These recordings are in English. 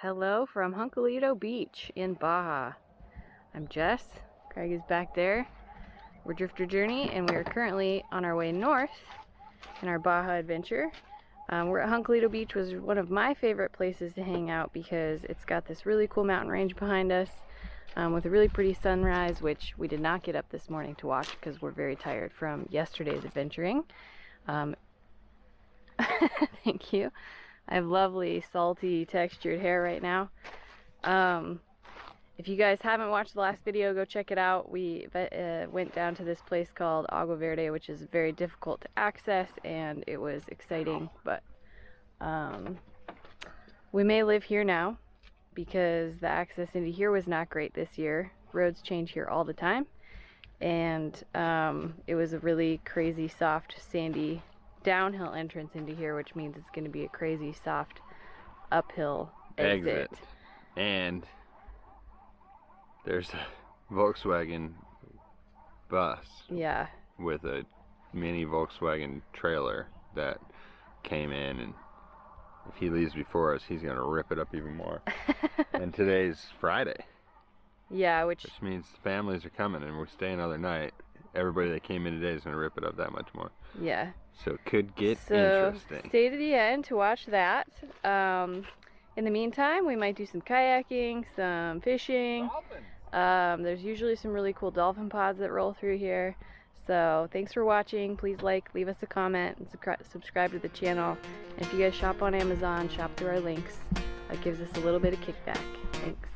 Hello from Honcolito Beach in Baja. I'm Jess. Craig is back there. We're Drifter Journey and we are currently on our way north in our Baja adventure. We're at Honcolito Beach, was one of my favorite places to hang out because it's got this really cool mountain range behind us with a really pretty sunrise, which we did not get up this morning to watch because we're very tired from yesterday's adventuring. Thank you. I have lovely, salty, textured hair right now. If you guys haven't watched the last video, go check it out. We went down to this place called Agua Verde, which is very difficult to access, and it was exciting, but we may live here now because the access into here was not great this year. Roads change here all the time, and it was a really crazy, soft, sandy downhill entrance into here, which means it's going to be a crazy soft uphill exit. And there's a Volkswagen bus, yeah, with a mini Volkswagen trailer that came in, and if he leaves before us, he's gonna rip it up even more. And today's Friday, yeah, which means families are coming and we're staying another night. Everybody that came in today is gonna rip it up that much more. Yeah. So it could get so interesting. Stay to the end to watch that. In the meantime, we might do some kayaking, some fishing. There's usually some really cool dolphin pods that roll through here. So thanks for watching. Please like, leave us a comment, and subscribe to the channel. And if you guys shop on Amazon, shop through our links. That gives us a little bit of kickback. Thanks.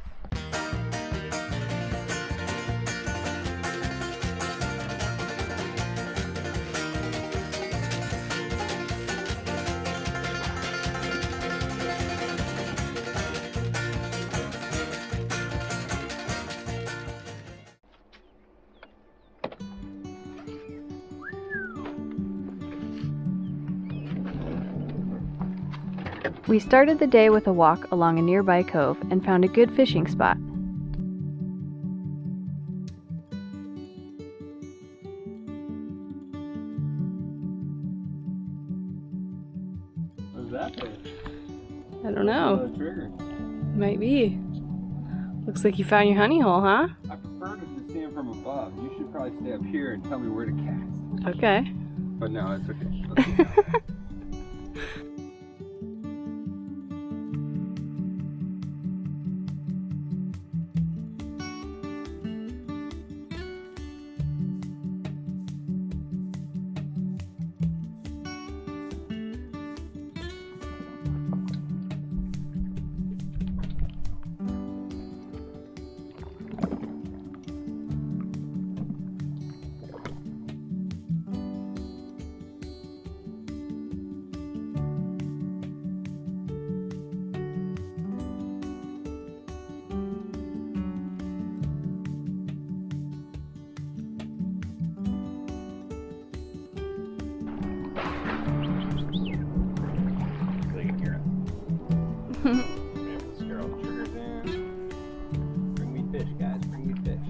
We started the day with a walk along a nearby cove and found a good fishing spot. What's that fish? I don't know. Might be. Looks like you found your honey hole, huh? I prefer to see him from above. You should probably stay up here and tell me where to cast. Okay. But no, it's okay. Scare all the triggers in. Bring me fish, guys. Bring me fish.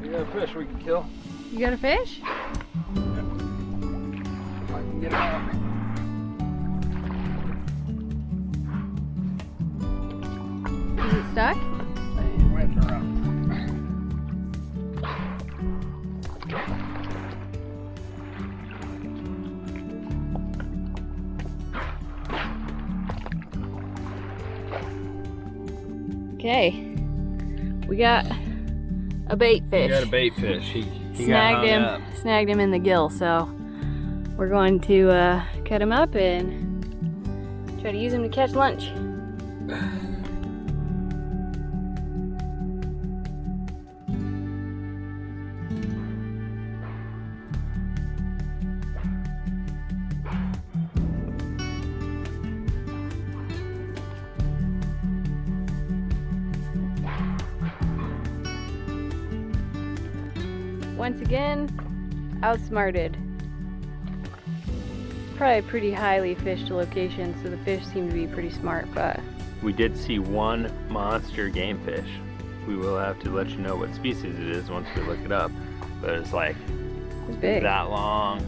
We got a fish we can kill. You got a fish? If I can get it out. Is it stuck? It went around. Okay. We got a bait fish. We got a bait fish. He snagged him in the gill, so we're going to cut him up and try to use him to catch lunch. once again, outsmarted. Probably a pretty highly fished location, so the fish seem to be pretty smart, but... We did see one monster game fish. We will have to let you know what species it is once we look it up. But it's like It's big. that long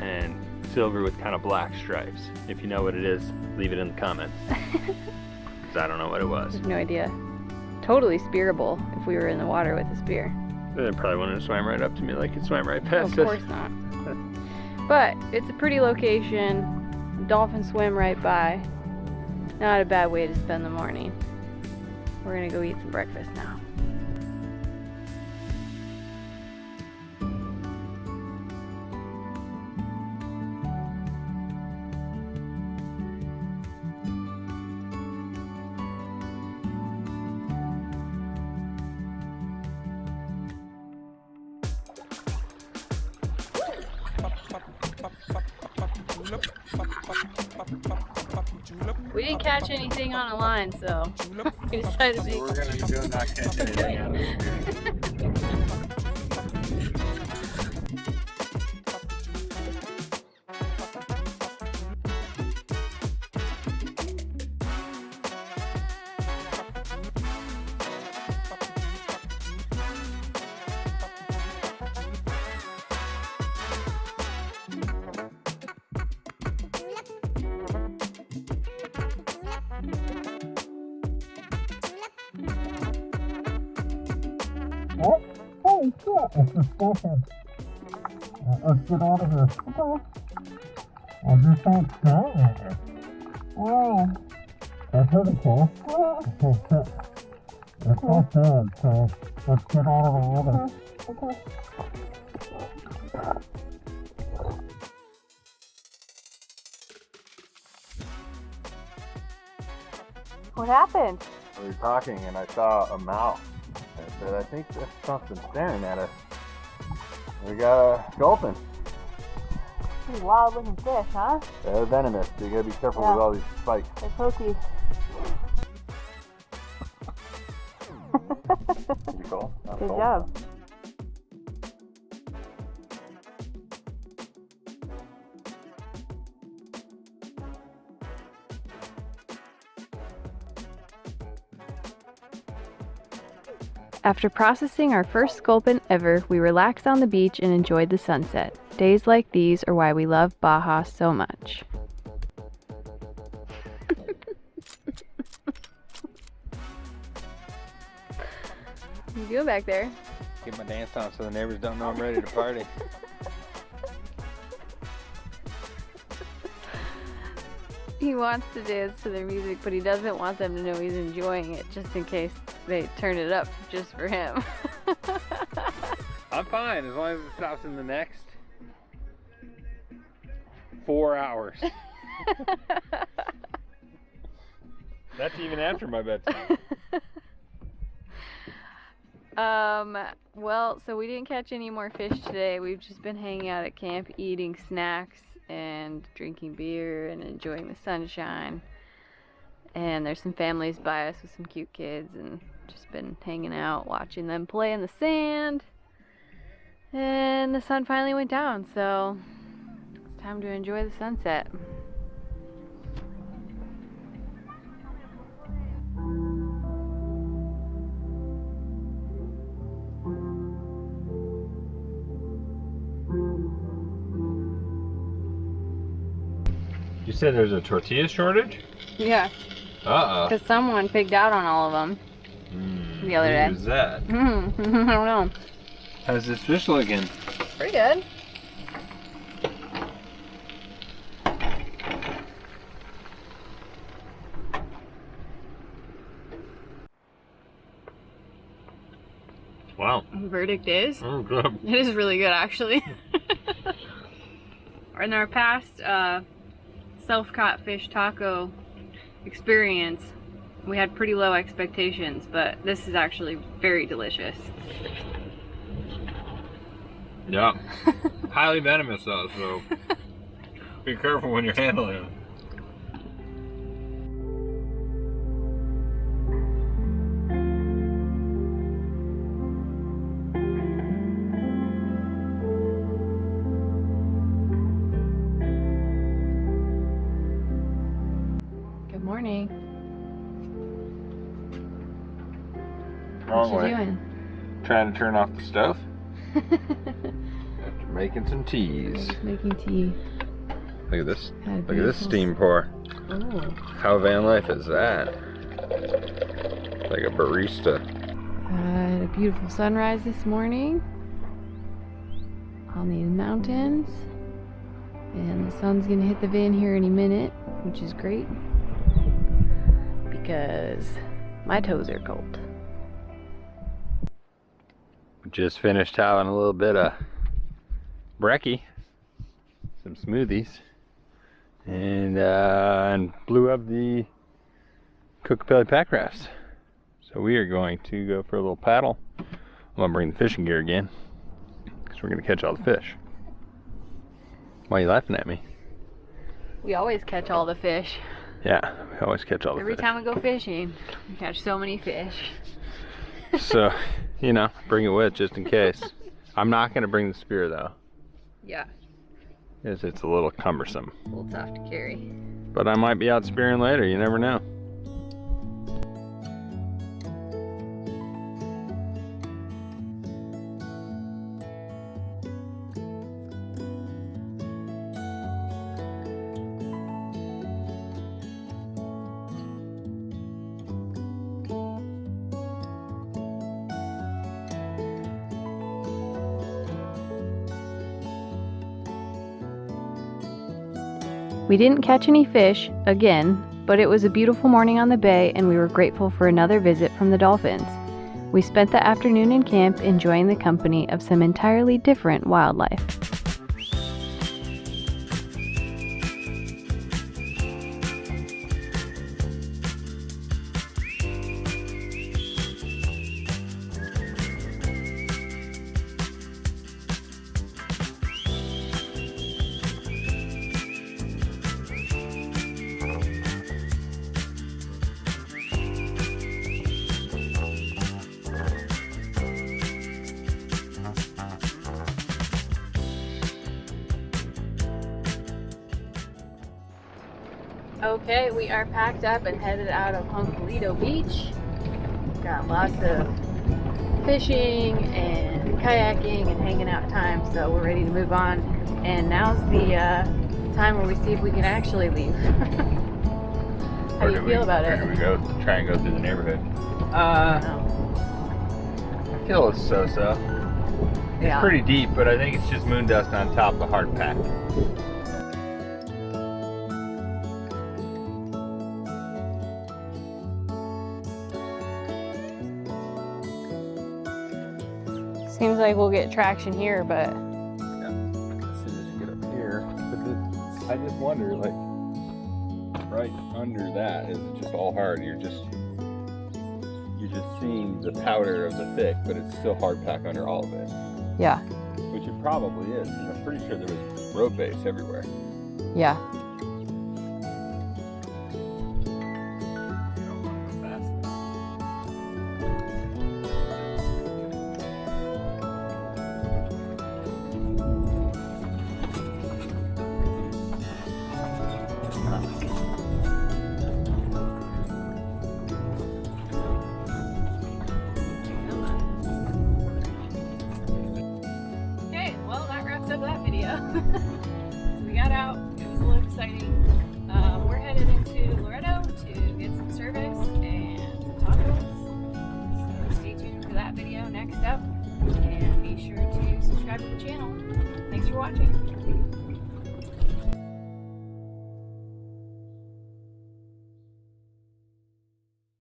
and silver with kind of black stripes. If you know what it is, leave it in the comments. Because I don't know what it I was. have no idea. Totally spearable if we were in the water with a spear. It probably wouldn't have swam right up to me like it swam right past Of course not. But it's a pretty location. Dolphins swim right by. Not a bad way to spend the morning. We're gonna go eat some breakfast now. We didn't catch anything on a line, so we decided to make... We're gonna go not catch anything out of this. Oh, holy shit, it's just fucking... let's get out of here. Okay. I just don't smell it. Wow. That's pretty cool. It's not bad, so let's get out of the water. Okay. What happened? We were talking and I saw a mouth. I said, I think there's something staring at us. We got a gulpin. Pretty wild looking fish, huh? They're venomous, so you gotta be careful Yeah. with all these spikes. They're pokey. Pretty cool. Not Good cold. job. After processing our first sculpin ever, we relaxed on the beach and enjoyed the sunset. Days like these are why we love Baja so much. You go back there. Get my dance on so the neighbors don't know I'm ready to party. He wants to dance to their music, but he doesn't want them to know he's enjoying it, just in case they turn it up just for him. I'm fine as long as it stops in the next 4 hours. That's even after my bedtime. Well, so we didn't catch any more fish today. We've just been hanging out at camp, eating snacks and drinking beer and enjoying the sunshine. And there's some families by us with some cute kids, and just been hanging out, watching them play in the sand. And the sun finally went down, so it's time to enjoy the sunset. You said there's a tortilla shortage? Yeah, Uh-oh. because someone pigged out on all of them the other day. Who's that? I don't know. How's this fish looking? Pretty good. Wow. Verdict is? Oh, good. It is really good, actually. In our past self-caught fish taco experience, we had pretty low expectations, but this is actually very delicious. Yeah. Highly venomous though, so be careful when you're handling it. wrong What way. you doing? Trying to turn off the stove. After making some teas. Making tea. Look at this. Had a Look at this beautiful- steam pour. Oh. How Vanlife is that? Like a barista. Had a beautiful sunrise this morning on these mountains, and the sun's gonna hit the van here any minute, which is great because my toes are cold. Just finished having a little bit of brekkie, some smoothies, and blew up the Kokopelli pack rafts. So we are going to go for a little paddle. I'm gonna bring the fishing gear again because we're gonna catch all the fish. Why are you laughing at me? We always catch all the fish. Yeah, we always catch all the Every fish. time we go fishing, we catch so many fish. So, you know, bring it with just in case. I'm not gonna bring the spear though, Yeah, because it's a little cumbersome. a little tough to carry. But I might be out spearing later, you never know. We didn't catch any fish, again, but it was a beautiful morning on the bay and we were grateful for another visit from the dolphins. We spent the afternoon in camp enjoying the company of some entirely different wildlife. Okay, we are packed up and headed out of Honcolito Beach. Got lots of fishing and kayaking and hanging out time, so we're ready to move on. And now's the time where we see if we can actually leave. How do you feel about it? Or do we go try and go through the neighborhood? I feel it's so-so. It's Yeah. pretty deep, but I think it's just moon dust on top of hard pack. Seems like we'll get traction here, but As soon as you get up here, but I just wonder, like, right under that, is it just all hard? You're just seeing the powder of the thick, but it's still hard pack under all of it. yeah, Which it probably is. I'm pretty sure there was road base everywhere. yeah. Okay, well that wraps up that video. So we got out, it was a little exciting. We're headed into Loreto to get some service and some tacos. So stay tuned for that video next up, and be sure to subscribe to the channel. Thanks for watching.